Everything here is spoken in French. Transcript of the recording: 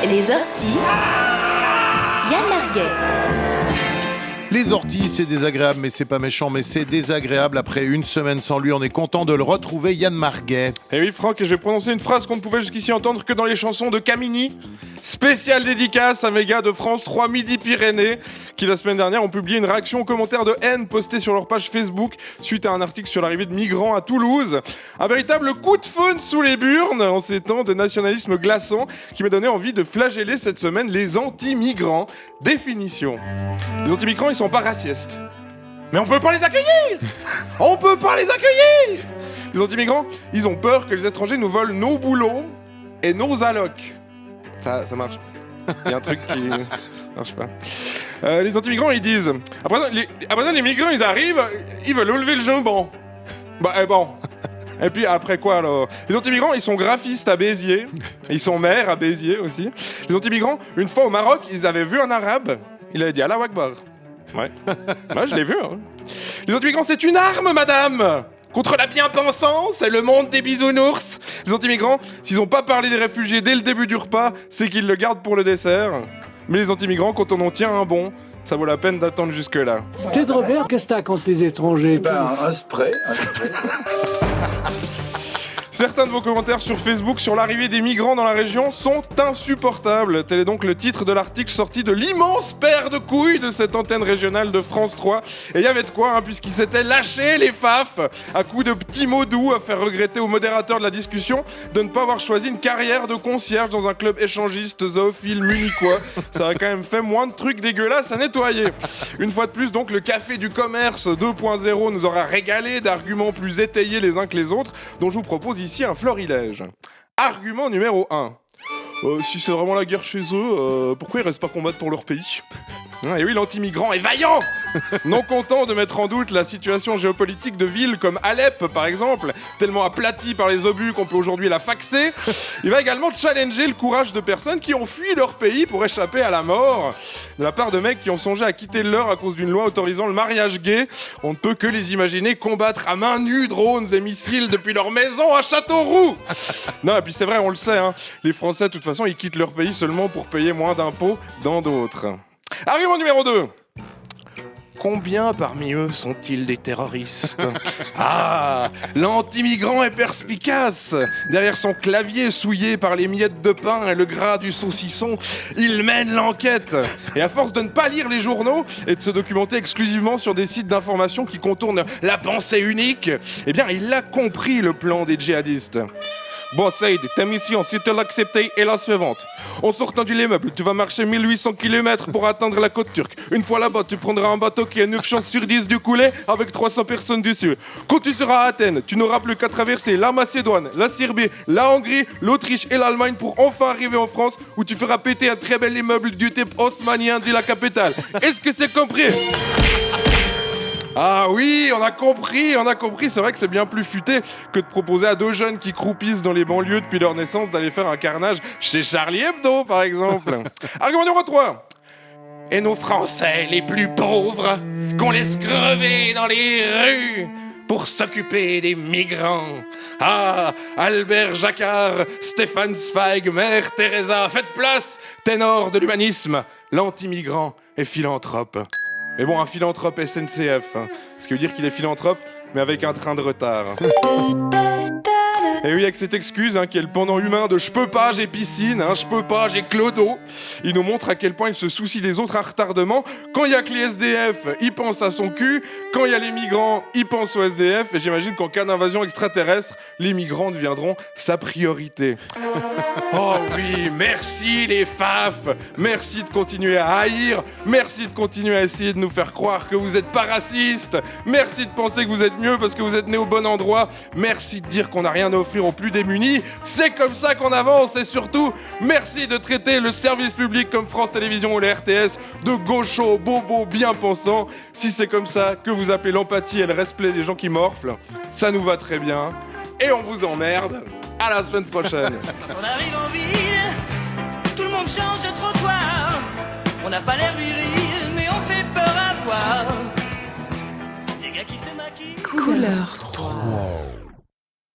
Les orties, Yann Marguet. Les orties, c'est désagréable, mais c'est pas méchant, mais c'est désagréable. Après une semaine sans lui, on est content de le retrouver, Yann Marguet. Et oui, Franck, et je vais prononcer une phrase qu'on ne pouvait jusqu'ici entendre que dans les chansons de Camini. Spéciale dédicace à mes gars de France 3 Midi-Pyrénées, qui la semaine dernière ont publié une réaction aux commentaires de haine postée sur leur page Facebook suite à un article sur l'arrivée de migrants à Toulouse. Un véritable coup de faune sous les burnes en ces temps de nationalisme glaçant qui m'a donné envie de flageller cette semaine les anti-migrants. Définition. Les anti-migrants, ils sont pas racistes. Mais on peut pas les accueillir. On peut pas les accueillir. Les anti-migrants, ils ont peur que les étrangers nous volent nos boulots et nos allocs. Ça marche. Il y a un truc qui marche pas. Les anti-migrants, ils disent après les migrants, ils arrivent, ils veulent lever le jambon. Bon. Et puis après quoi alors? Les anti-migrants, ils sont graphistes à Béziers. Ils sont maires à Béziers aussi. Les anti-migrants, une fois au Maroc, ils avaient vu un arabe. Il avait dit Allah Akbar. Ouais. Moi, je l'ai vu. Hein. Les anti-migrants, c'est une arme, madame, contre la bien-pensance et le monde des bisounours. Les anti-migrants, s'ils n'ont pas parlé des réfugiés dès le début du repas, c'est qu'ils le gardent pour le dessert. Mais les anti-migrants, quand on en tient un bon, ça vaut la peine d'attendre jusque-là. Ted Robert, qu'est-ce que t'as contre les étrangers? Un spray. Certains de vos commentaires sur Facebook sur l'arrivée des migrants dans la région sont insupportables. Tel est donc le titre de l'article sorti de l'immense paire de couilles de cette antenne régionale de France 3. Et il y avait de quoi, puisqu'ils s'étaient lâchés les faf à coups de petits mots doux à faire regretter au modérateur de la discussion de ne pas avoir choisi une carrière de concierge dans un club échangiste zoophile munichois. Ça aurait quand même fait moins de trucs dégueulasses à nettoyer. Une fois de plus, donc, le café du commerce 2.0 nous aura régalé d'arguments plus étayés les uns que les autres, dont je vous propose ici un florilège. Argument numéro 1. Si c'est vraiment la guerre chez eux, pourquoi ils restent pas combattre pour leur pays? Et oui, l'anti-migrant est vaillant. Non content de mettre en doute la situation géopolitique de villes comme Alep, par exemple, tellement aplatie par les obus qu'on peut aujourd'hui la faxer, il va également challenger le courage de personnes qui ont fui leur pays pour échapper à la mort. De la part de mecs qui ont songé à quitter le leur à cause d'une loi autorisant le mariage gay, on ne peut que les imaginer combattre à main nue drones et missiles depuis leur maison à Châteauroux. Non, et puis c'est vrai, on le sait, les Français, de toute façon, ils quittent leur pays seulement pour payer moins d'impôts dans d'autres. Argument numéro 2. Combien parmi eux sont-ils des terroristes? Ah, l'anti-migrant est perspicace. Derrière son clavier souillé par les miettes de pain et le gras du saucisson, il mène l'enquête. Et à force de ne pas lire les journaux et de se documenter exclusivement sur des sites d'information qui contournent la pensée unique, eh bien, il a compris le plan des djihadistes. Bon, Saïd, ta mission, si tu l'acceptais, est la suivante. En sortant du immeuble, tu vas marcher 1800 km pour atteindre la côte turque. Une fois là-bas, tu prendras un bateau qui a 9 chances sur 10 de couler avec 300 personnes dessus. Quand tu seras à Athènes, tu n'auras plus qu'à traverser la Macédoine, la Serbie, la Hongrie, l'Autriche et l'Allemagne pour enfin arriver en France où tu feras péter un très bel immeuble du type haussmannien de la capitale. Est-ce que c'est compris? Ah oui, on a compris, c'est vrai que c'est bien plus futé que de proposer à deux jeunes qui croupissent dans les banlieues depuis leur naissance d'aller faire un carnage chez Charlie Hebdo, par exemple. Argument numéro 3. Et nos Français les plus pauvres, qu'on laisse crever dans les rues pour s'occuper des migrants. Ah, Albert Jacquard, Stéphane Zweig, Mère Teresa, faites place, ténor de l'humanisme, l'anti-migrant est philanthrope. Mais bon, un philanthrope SNCF, ce qui veut dire qu'il est philanthrope, mais avec un train de retard. Et oui, avec cette excuse, qui est le pendant humain de « je peux pas, j'ai piscine »,« je peux pas, j'ai clodo », il nous montre à quel point il se soucie des autres à retardement. Quand il y a que les SDF, il pense à son cul. Quand il y a les migrants, il pense aux SDF. Et j'imagine qu'en cas d'invasion extraterrestre, les migrants deviendront sa priorité. Oh oui, merci les FAF. Merci de continuer à haïr. Merci de continuer à essayer de nous faire croire que vous n'êtes pas racistes. Merci de penser que vous êtes mieux parce que vous êtes nés au bon endroit. Merci de dire qu'on n'a rien à offrir aux plus démunis. C'est comme ça qu'on avance. Et surtout, merci de traiter le service public comme France Télévisions ou la RTS de gauchos, bobos, bien pensants. Si c'est comme ça que vous appelez l'empathie et le respect des gens qui morflent, ça nous va très bien. Et on vous emmerde. À la semaine prochaine. On arrive en ville, tout le monde change de trottoir. On n'a pas l'air viril, mais on fait peur à voir. Des gars qui se maquillent. Couleur 3.